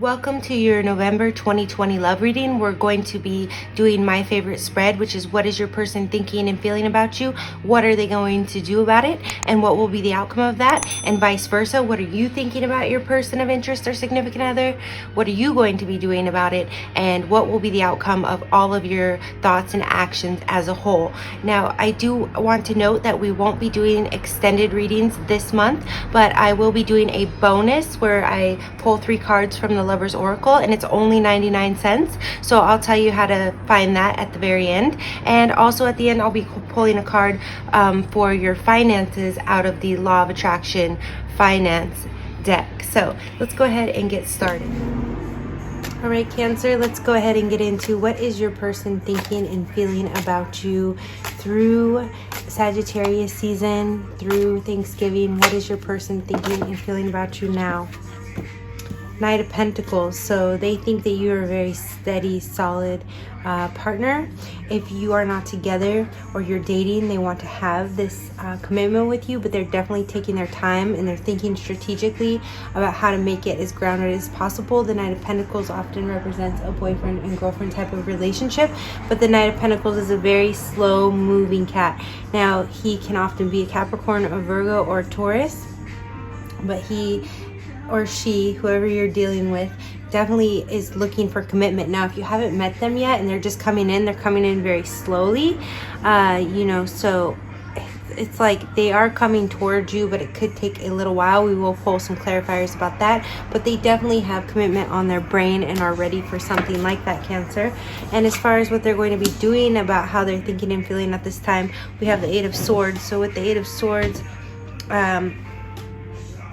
Welcome to your November 2020 love reading. We're going to be doing my favorite spread, which is what is your person thinking and feeling about you? What are they going to do about it? And what will be the outcome of that? And vice versa. What are you thinking about your person of interest or significant other? What are you going to be doing about it? And what will be the outcome of all of your thoughts and actions as a whole? Now, I do want to note that we won't be doing extended readings this month, but I will be doing a bonus where I pull 3 cards from the Lover's Oracle, and it's only 99 cents. So I'll tell you how to find that at the very end. And also at the end, I'll be pulling a card for your finances out of the Law of Attraction finance deck. So let's go ahead and get started. All right, Cancer, let's go ahead and get into what is your person thinking and feeling about you through Sagittarius season, through Thanksgiving. What is your person thinking and feeling about you now? Knight of Pentacles. So they think that you are a very steady, solid partner. If you are not together or you're dating, they want to have this commitment with you, but they're definitely taking their time and they're thinking strategically about how to make it as grounded as possible. The Knight of Pentacles often represents a boyfriend and girlfriend type of relationship, but the Knight of Pentacles is a very slow moving cat. Now, he can often be a Capricorn, a Virgo, or a Taurus, but he or she, whoever you're dealing with, definitely is looking for commitment. Now, if you haven't met them yet and they're just coming in, they're coming in very slowly, so it's like they are coming towards you, but it could take a little while. We will pull some clarifiers about that, but they definitely have commitment on their brain and are ready for something like that, Cancer. And as far as what they're going to be doing about how they're thinking and feeling at this time, we have the Eight of Swords. So with the Eight of Swords,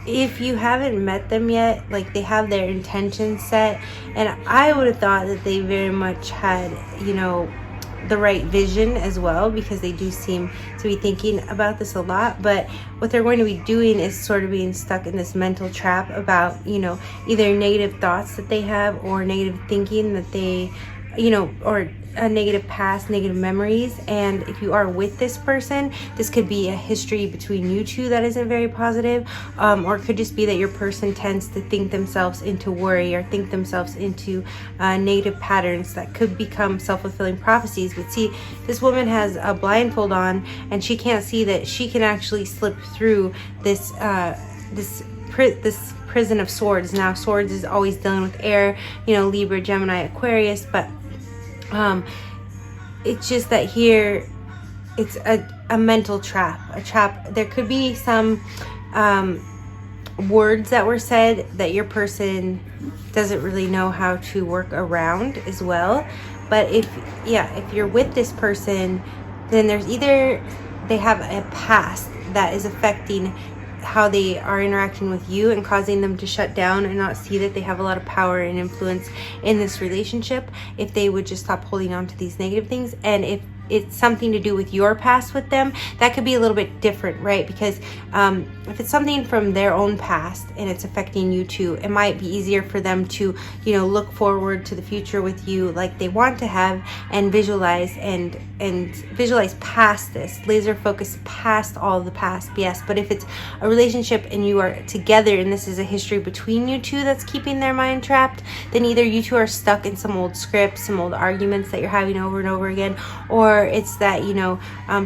if you haven't met them yet, like, they have their intentions set, and I would have thought that they very much had, the right vision as well, because they do seem to be thinking about this a lot. But what they're going to be doing is sort of being stuck in this mental trap about, either negative thoughts that they have or negative thinking that they, or a negative past, negative memories. And if you are with this person, this could be a history between you two that isn't very positive, or it could just be that your person tends to think themselves into worry or think themselves into negative patterns that could become self-fulfilling prophecies. But see, this woman has a blindfold on and she can't see that she can actually slip through this this prison of swords. Now, swords is always dealing with air, Libra, Gemini, Aquarius, but it's just that here it's a mental trap, There could be some words that were said that your person doesn't really know how to work around as well. But if you're with this person, then there's either they have a past that is affecting how they are interacting with you and causing them to shut down and not see that they have a lot of power and influence in this relationship, if they would just stop holding on to these negative things. And if it's something to do with your past with them, that could be a little bit different, right? Because if it's something from their own past and it's affecting you too, it might be easier for them to, look forward to the future with you like they want to have, and visualize and visualize past this, laser focus past all the past BS. But if it's a relationship and you are together and this is a history between you two that's keeping their mind trapped, then either you two are stuck in some old scripts, some old arguments that you're having over and over again, or it's that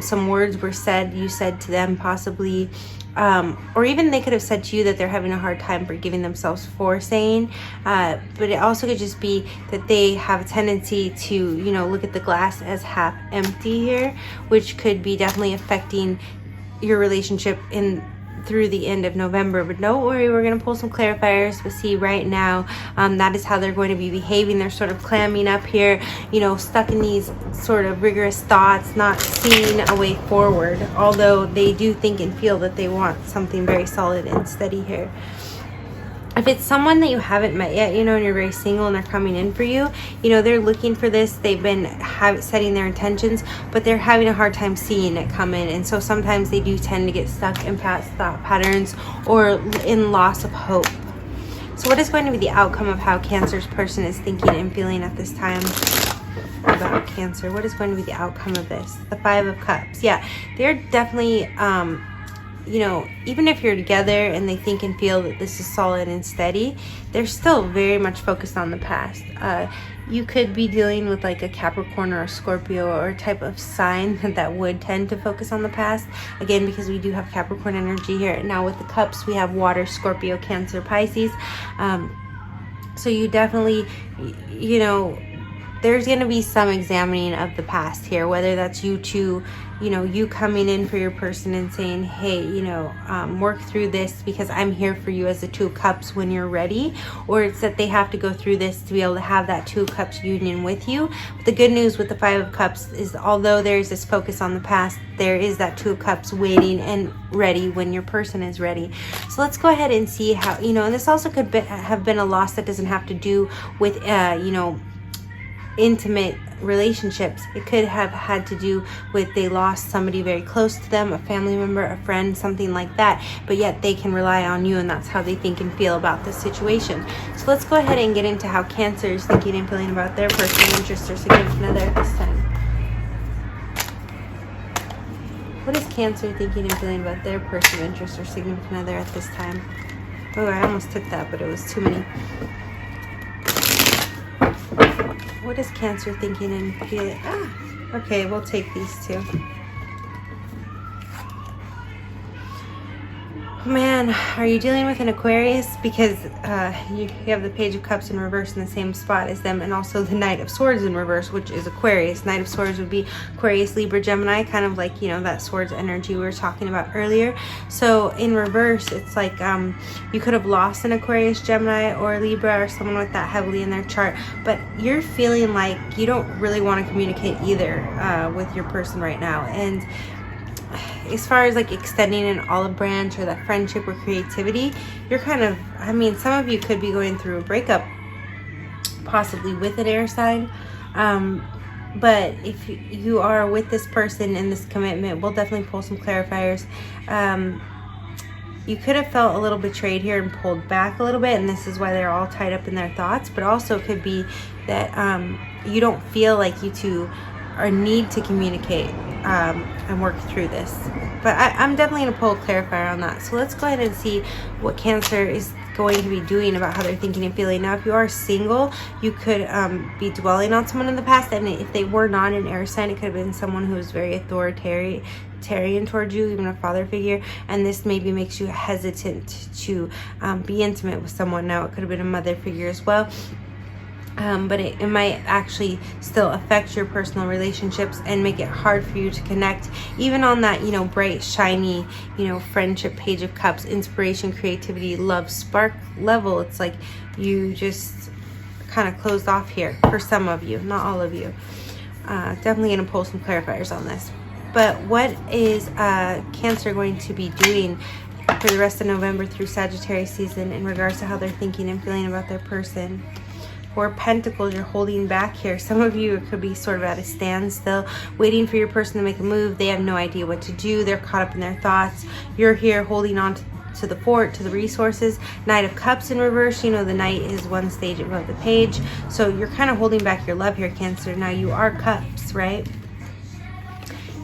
some words were said, you said to them possibly, or even they could have said to you that they're having a hard time forgiving themselves for saying, but it also could just be that they have a tendency to look at the glass as half empty here, which could be definitely affecting your relationship through the end of November. But don't worry, we're going to pull some clarifiers. But see, right now, that is how they're going to be behaving. They're sort of clamming up here, stuck in these sort of rigorous thoughts, not seeing a way forward, although they do think and feel that they want something very solid and steady here. If it's someone that you haven't met yet, and you're very single and they're coming in for you, they're looking for this. They've been setting their intentions, but they're having a hard time seeing it come in. And so sometimes they do tend to get stuck in past thought patterns or in loss of hope. So what is going to be the outcome of how Cancer's person is thinking and feeling at this time about Cancer? What is going to be the outcome of this? The Five of Cups. Yeah, they're definitely you know, even if you're together and they think and feel that this is solid and steady, they're still very much focused on the past. You could be dealing with like a Capricorn or a Scorpio or a type of sign that would tend to focus on the past. Again, because we do have Capricorn energy here. Now with the cups, we have water, Scorpio, Cancer, Pisces. So you definitely, you know, there's going to be some examining of the past here, whether that's you two, you know, you coming in for your person and saying, hey, you know, work through this because I'm here for you as the Two of Cups when you're ready, or it's that they have to go through this to be able to have that Two of Cups union with you. But the good news with the Five of Cups is, although there's this focus on the past, there is that Two of Cups waiting and ready when your person is ready. So let's go ahead and see how, you know, and this also could have been a loss that doesn't have to do with, you know, intimate relationships. It could have had to do with they lost somebody very close to them, a family member, a friend, something like that, but yet they can rely on you, and that's how they think and feel about this situation. So let's go ahead and get into how Cancer is thinking and feeling about their personal interest or significant other at this time. What is Cancer thinking and feeling about their personal interest or significant other at this time? Oh, I almost took that, but it was too many. What is Cancer thinking and feeling? Okay, we'll take these two. Man, are you dealing with an Aquarius? Because you have the Page of Cups in reverse in the same spot as them, and also the Knight of Swords in reverse, which is Aquarius. Knight of Swords would be Aquarius, Libra, Gemini, kind of like, you know, that Swords energy we were talking about earlier. So in reverse, it's like you could have lost an Aquarius, Gemini, or Libra, or someone with that heavily in their chart, but you're feeling like you don't really want to communicate either with your person right now. And as far as like extending an olive branch or that friendship or creativity, you're kind of, I mean, some of you could be going through a breakup, possibly with an air sign. But if you are with this person in this commitment, we'll definitely pull some clarifiers. You could have felt a little betrayed here and pulled back a little bit, and this is why they're all tied up in their thoughts. But also it could be that you don't feel like you two or need to communicate and work through this. But I'm definitely going to pull a clarifier on that. So let's go ahead and see what Cancer is going to be doing about how they're thinking and feeling. Now, if you are single, you could be dwelling on someone in the past, and if they were not an air sign, it could have been someone who was very authoritarian towards you, even a father figure, and this maybe makes you hesitant to be intimate with someone. Now, it could have been a mother figure as well. But it might actually still affect your personal relationships and make it hard for you to connect, even on that, you know, bright, shiny, you know, friendship, Page of Cups, inspiration, creativity, love, spark level. It's like you just kind of closed off here for some of you, not all of you. Definitely going to pull some clarifiers on this. But what is Cancer going to be doing for the rest of November through Sagittarius season in regards to how they're thinking and feeling about their person? Four of Pentacles, you're holding back here. Some of you could be sort of at a standstill, waiting for your person to make a move. They have no idea what to do. They're caught up in their thoughts. You're here holding on to the fort, to the resources. Knight of Cups in reverse. You know, the Knight is one stage above the Page. So you're kind of holding back your love here, Cancer. Now, you are Cups, right?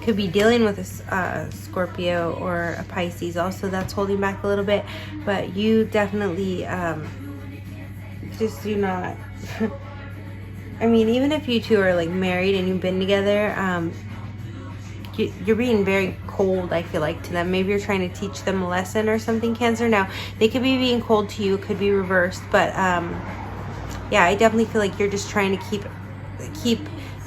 Could be dealing with a Scorpio or a Pisces. Also, that's holding back a little bit. But you definitely just do not... I mean, even if you two are like married and you've been together, you're being very cold, I feel like, to them. Maybe you're trying to teach them a lesson or something, Cancer. Now, they could be being cold to you. It could be reversed. But, yeah, I definitely feel like you're just trying to keep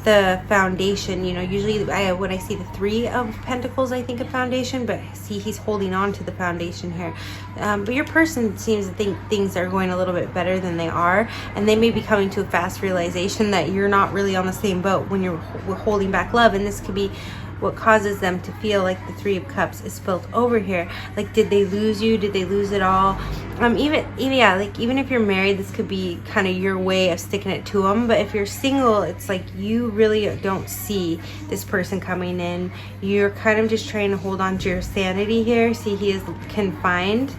the foundation. You know, usually when I see the Three of Pentacles, I think of foundation, but see, he's holding on to the foundation here. But your person seems to think things are going a little bit better than they are, and they may be coming to a fast realization that you're not really on the same boat when you're holding back love, and this could be what causes them to feel like the Three of Cups is spilt over here. Like, did they lose you? Did they lose it all? Even if you're married, this could be kind of your way of sticking it to them. But if you're single, it's like you really don't see this person coming in. You're kind of just trying to hold on to your sanity here. See, he is confined,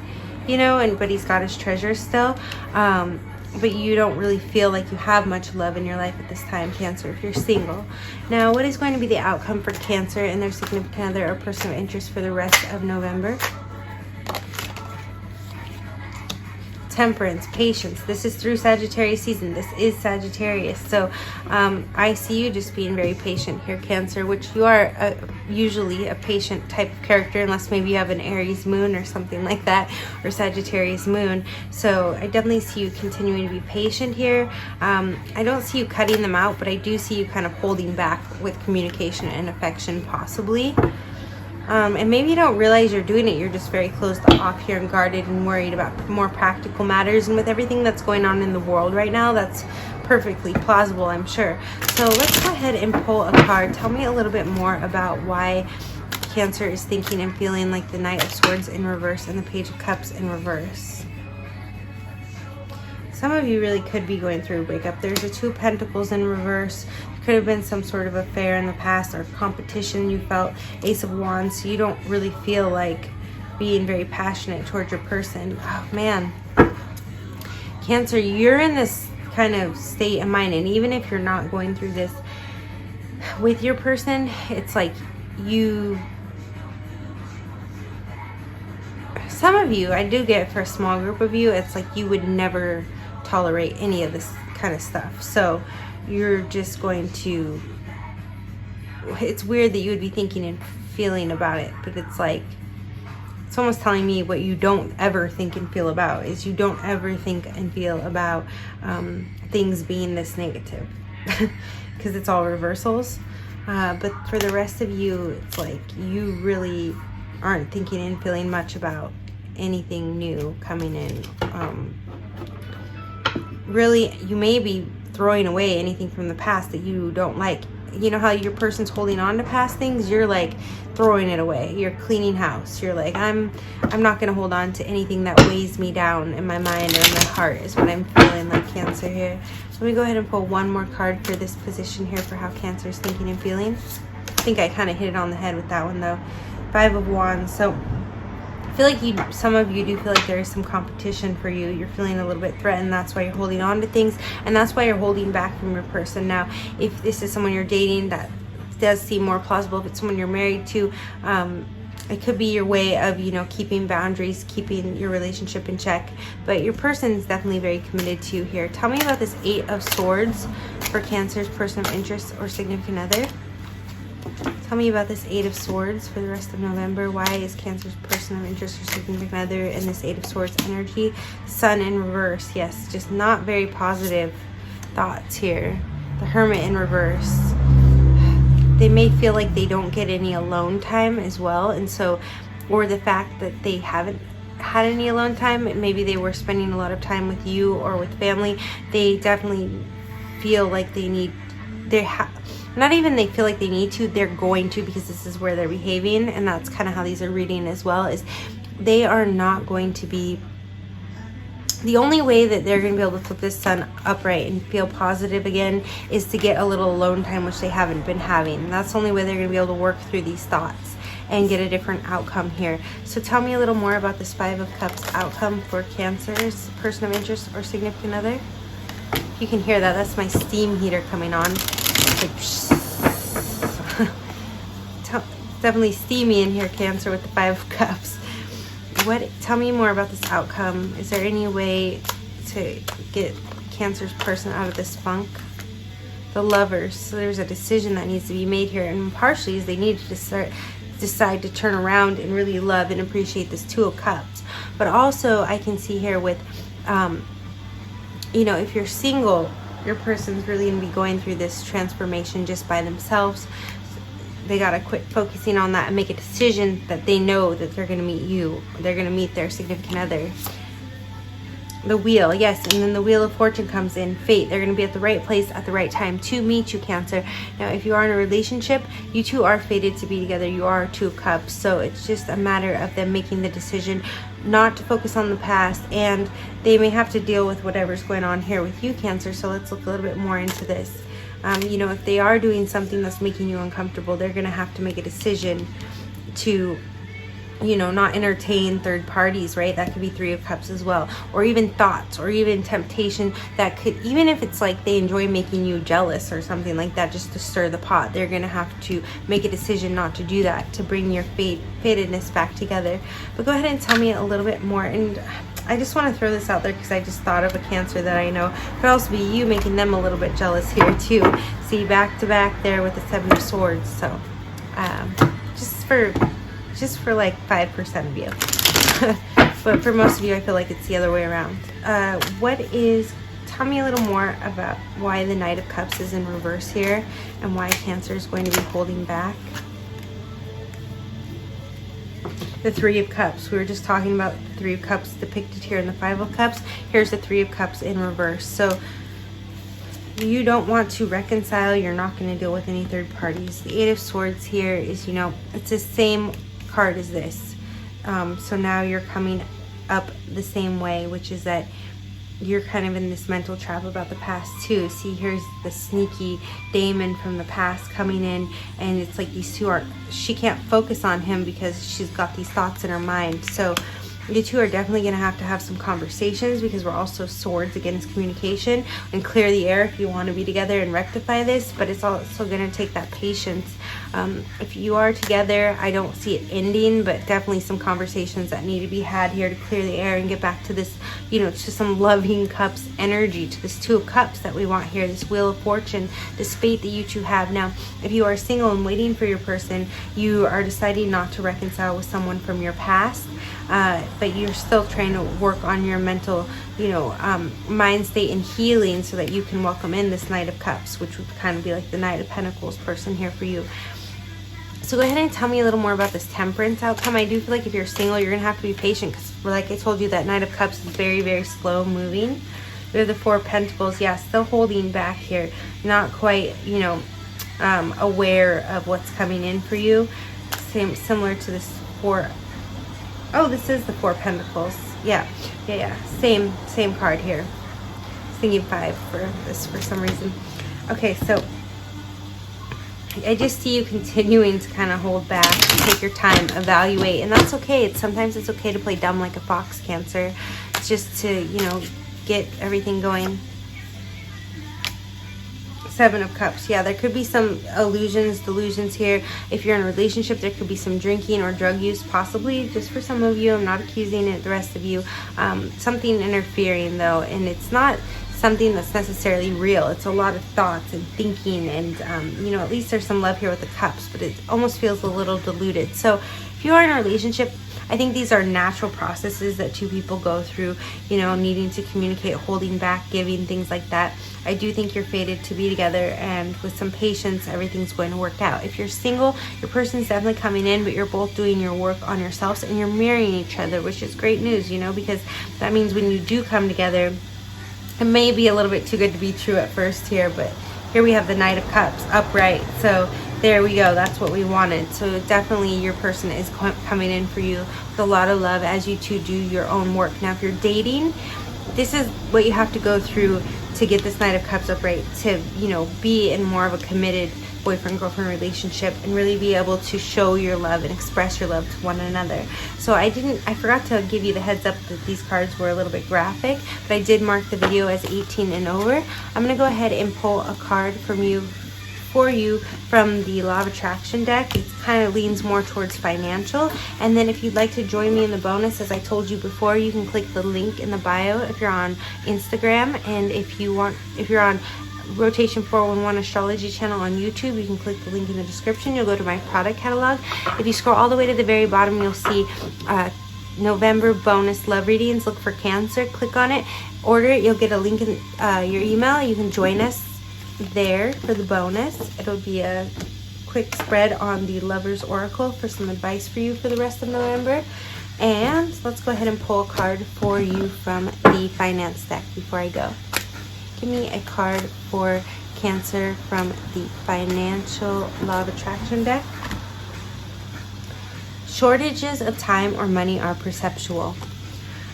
you know, but he's got his treasures still. But you don't really feel like you have much love in your life at this time, Cancer, if you're single. Now, what is going to be the outcome for Cancer and their significant other or person of interest for the rest of November? Temperance, patience. This is through Sagittarius season. This is Sagittarius. So I see you just being very patient here, Cancer, which you are usually a patient type of character, unless maybe you have an Aries moon or something like that, or Sagittarius moon. So I definitely see you continuing to be patient here. I don't see you cutting them out, but I do see you kind of holding back with communication and affection, possibly. And maybe you don't realize you're doing it. You're just very closed off here and guarded and worried about more practical matters. And with everything that's going on in the world right now, that's perfectly plausible, I'm sure. So let's go ahead and pull a card. Tell me a little bit more about why Cancer is thinking and feeling like the Knight of Swords in reverse and the Page of Cups in reverse. Some of you really could be going through a breakup. There's a Two of Pentacles in reverse. Could have been some sort of affair in the past or competition you felt. Ace of Wands. So you don't really feel like being very passionate towards your person. Oh man, Cancer, you're in this kind of state of mind, and even if you're not going through this with your person, it's like some of you, I do get for a small group of you, it's like you would never tolerate any of this kind of stuff. So you're just going to, it's weird that you would be thinking and feeling about it, but it's like, it's almost telling me what you don't ever think and feel about is you don't ever think and feel about things being this negative, because it's all reversals. But for the rest of you, it's like you really aren't thinking and feeling much about anything new coming in. Really, you may be throwing away anything from the past that you don't like. You know how your person's holding on to past things? You're like throwing it away. You're cleaning house. You're like, I'm not going to hold on to anything that weighs me down in my mind or in my heart, is what I'm feeling like, Cancer here. Let me go ahead and pull one more card for this position here for how Cancer is thinking and feeling. I think I kind of hit it on the head with that one though. Five of Wands. So I feel like some of you do feel like there is some competition for you. You're feeling a little bit threatened. That's why you're holding on to things, and that's why you're holding back from your person. Now, if this is someone you're dating, that does seem more plausible. If it's someone you're married to, it could be your way of, keeping boundaries, keeping your relationship in check. But your person is definitely very committed to you here. Tell me about this Eight of Swords for Cancer's person of interest or significant other. Tell me about this Eight of Swords for the rest of November. Why is Cancer's person of interest or significant other in this Eight of Swords energy? Sun in reverse. Yes, just not very positive thoughts here. The Hermit in reverse. They may feel like they don't get any alone time as well. And so, or the fact that they haven't had any alone time, maybe they were spending a lot of time with you or with family. They definitely feel like they need, not even they feel like they need to, they're going to, because this is where they're behaving. And that's kind of how these are reading as well, is they are not going to be, the only way that they're going to be able to flip this sun upright and feel positive again is to get a little alone time, which they haven't been having. And that's the only way they're going to be able to work through these thoughts and get a different outcome here. So tell me a little more about this Five of Cups outcome for Cancer's person of interest or significant other. You can hear that. That's my steam heater coming on. Definitely steamy in here, Cancer, with the Five of Cups. Tell me more about this outcome. Is there any way to get Cancer's person out of this funk? The Lovers. So there's a decision that needs to be made here, and partially is they need to decide to turn around and really love and appreciate this Two of Cups. But also I can see here with if you're single, your person's really going to be going through this transformation just by themselves. They got to quit focusing on that and make a decision that they know that they're going to meet you. They're going to meet their significant other. The Wheel, yes, and then the Wheel of Fortune comes in. Fate, they're going to be at the right place at the right time to meet you, Cancer. Now, if you are in a relationship, you two are fated to be together. You are Two of Cups, so it's just a matter of them making the decision not to focus on the past, and they may have to deal with whatever's going on here with you, Cancer. So let's look a little bit more into this. If they are doing something that's making you uncomfortable, they're going to have to make a decision to not entertain third parties, right? That could be Three of Cups as well, or even thoughts, or even temptation that could, even if it's like they enjoy making you jealous or something like that, just to stir the pot, they're gonna have to make a decision not to do that, to bring your fatedness back together. But go ahead and tell me a little bit more. And I just want to throw this out there because I just thought of a Cancer that I know. Could also be you making them a little bit jealous here too. See, back to back there with the 7 of Swords. So just for like 5% of you. But for most of you, I feel like it's the other way around. Tell me a little more about why the Knight of Cups is in reverse here and why Cancer is going to be holding back. The 3 of Cups. We were just talking about the 3 of Cups depicted here in the 5 of Cups. Here's the 3 of Cups in reverse. So you don't want to reconcile. You're not going to deal with any third parties. The 8 of Swords here is, you know, it's the same card as this. So now you're coming up the same way, which is that you're kind of in this mental trap about the past too. See, here's the sneaky Damon from the past coming in, and it's like these two she can't focus on him because she's got these thoughts in her mind. So you two are definitely going to have some conversations, because we're also swords against communication, and clear the air if you want to be together and rectify this. But it's also going to take that patience. If you are together, I don't see it ending, but definitely some conversations that need to be had here to clear the air and get back to this, you know, to some loving cups energy, to this 2 of Cups that we want here, this Wheel of Fortune, this fate that you two have. Now, if you are single and waiting for your person, you are deciding not to reconcile with someone from your past, but you're still trying to work on your mental, you know, mind state and healing so that you can welcome in this Knight of Cups, which would kind of be like the Knight of Pentacles person here for you. So go ahead and tell me a little more about this Temperance outcome. I do feel like if you're single, you're going to have to be patient, because like I told you, that Knight of Cups is very, very slow moving. They're the 4 of Pentacles. Yeah, still holding back here. Not quite, you know, aware of what's coming in for you. Similar to this 4. Oh, this is the 4 of Pentacles. Yeah. Same card here. I was thinking 5 for this for some reason. Okay, so I just see you continuing to kind of hold back, take your time, evaluate, and that's okay. Sometimes it's okay to play dumb like a fox, Cancer. It's just to, you know, get everything going. 7 of Cups. Yeah, there could be some delusions here. If you're in a relationship, there could be some drinking or drug use, possibly, just for some of you. I'm not accusing it, the rest of you. Something interfering, though, and it's not something that's necessarily real. It's a lot of thoughts and thinking, and you know, at least there's some love here with the Cups, but it almost feels a little diluted. So if you are in a relationship, I think these are natural processes that 2 people go through, you know, needing to communicate, holding back, giving, things like that. I do think you're fated to be together, and with some patience, everything's going to work out. If you're single, your person's definitely coming in, but you're both doing your work on yourselves, and you're mirroring each other, which is great news, you know, because that means when you do come together, it may be a little bit too good to be true at first here, but here we have the Knight of Cups upright. So there we go. That's what we wanted. So definitely your person is coming in for you with a lot of love as you two do your own work. Now, if you're dating, this is what you have to go through to get this Knight of Cups upright, to, you know, be in more of a committed boyfriend-girlfriend relationship and really be able to show your love and express your love to one another. So I forgot to give you the heads up that these cards were a little bit graphic, but I did mark the video as 18 and over. I'm going to go ahead and pull a card for you from the Law of Attraction deck. It kind of leans more towards financial. And then if you'd like to join me in the bonus, as I told you before, you can click the link in the bio if you're on Instagram, and if you're on Rotation 411 Astrology channel on YouTube, you can click the link in the description. You'll go to my product catalog. If you scroll all the way to the very bottom, you'll see November bonus love readings. Look for Cancer, click on it, order it. You'll get a link in your email. You can join us there for the bonus. It'll be a quick spread on the Lover's Oracle for some advice for you for the rest of November. And let's go ahead and pull a card for you from the finance deck before I go. Give me a card for Cancer from the Financial Law of Attraction deck. Shortages of time or money are perceptual.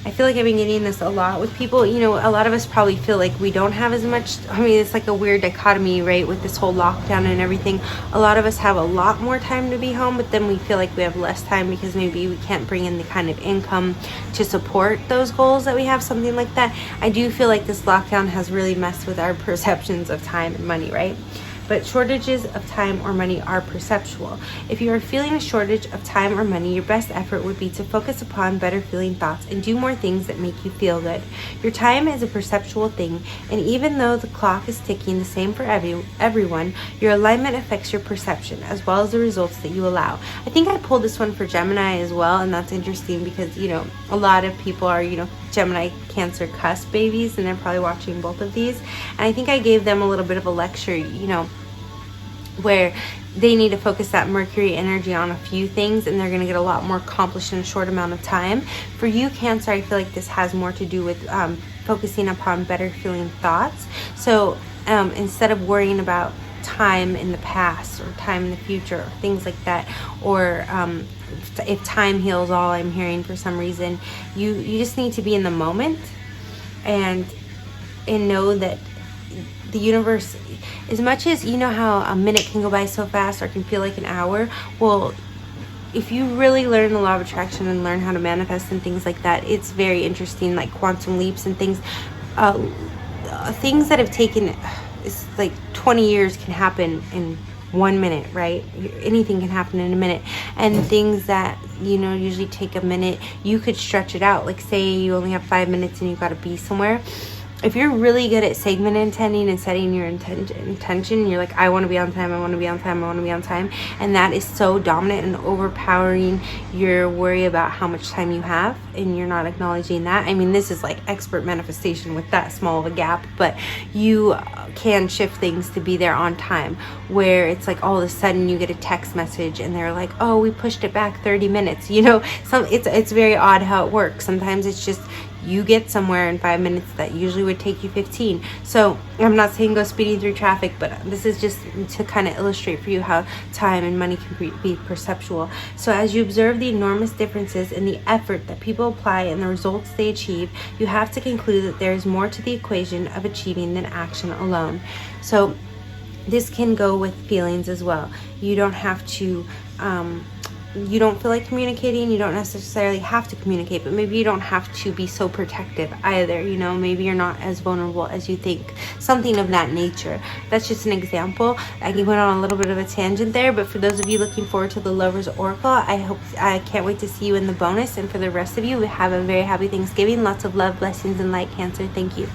I feel like I've been getting this a lot with people. You know, a lot of us probably feel like we don't have as much. I mean, it's like a weird dichotomy, right, with this whole lockdown and everything. A lot of us have a lot more time to be home, but then we feel like we have less time because maybe we can't bring in the kind of income to support those goals that we have, something like that. I do feel like this lockdown has really messed with our perceptions of time and money, right? but shortages of time or money are perceptual. If you are feeling a shortage of time or money, your best effort would be to focus upon better feeling thoughts and do more things that make you feel good. Your time is a perceptual thing, and even though the clock is ticking the same for everyone, your alignment affects your perception as well as the results that you allow. I think I pulled this one for Gemini as well, and that's interesting because, you know, a lot of people are, you know, Gemini Cancer cusp babies, and they're probably watching both of these. And I think I gave them a little bit of a lecture, you know, where they need to focus that Mercury energy on a few things, and they're going to get a lot more accomplished in a short amount of time. For you, Cancer, I feel like this has more to do with focusing upon better feeling thoughts. So instead of worrying about time in the past or time in the future or things like that, or if time heals all, I'm hearing for some reason, you just need to be in the moment and know that the universe, as much as, you know how a minute can go by so fast or can feel like an hour, well, if you really learn the law of attraction and learn how to manifest and things like that, it's very interesting, like quantum leaps and things. Things that have taken, it's like 20 years can happen in 1 minute, right? Anything can happen in a minute. And things that, you know, usually take a minute, you could stretch it out. Like say you only have 5 minutes and you've got to be somewhere. If you're really good at segment intending and setting your intention, you're like, I want to be on time, I want to be on time, I want to be on time. And that is so dominant and overpowering your worry about how much time you have, and you're not acknowledging that. I mean, this is like expert manifestation with that small of a gap, but you can shift things to be there on time, where it's like all of a sudden you get a text message and they're like, oh, we pushed it back 30 minutes. You know, it's very odd how it works. Sometimes it's just you get somewhere in 5 minutes that usually would take you 15. So I'm not saying go speeding through traffic, but this is just to kind of illustrate for you how time and money can be perceptual. So as you observe the enormous differences in the effort that people apply and the results they achieve, you have to conclude that there is more to the equation of achieving than action alone. So this can go with feelings as well. You don't have to you don't feel like communicating, you don't necessarily have to communicate, but maybe you don't have to be so protective either. You know, maybe you're not as vulnerable as you think, something of that nature. That's just an example. I went on a little bit of a tangent there, but for those of you looking forward to the Lover's Oracle, I can't wait to see you in the bonus. And for the rest of you, we have a very happy Thanksgiving. Lots of love, blessings, and light, Cancer. Thank you.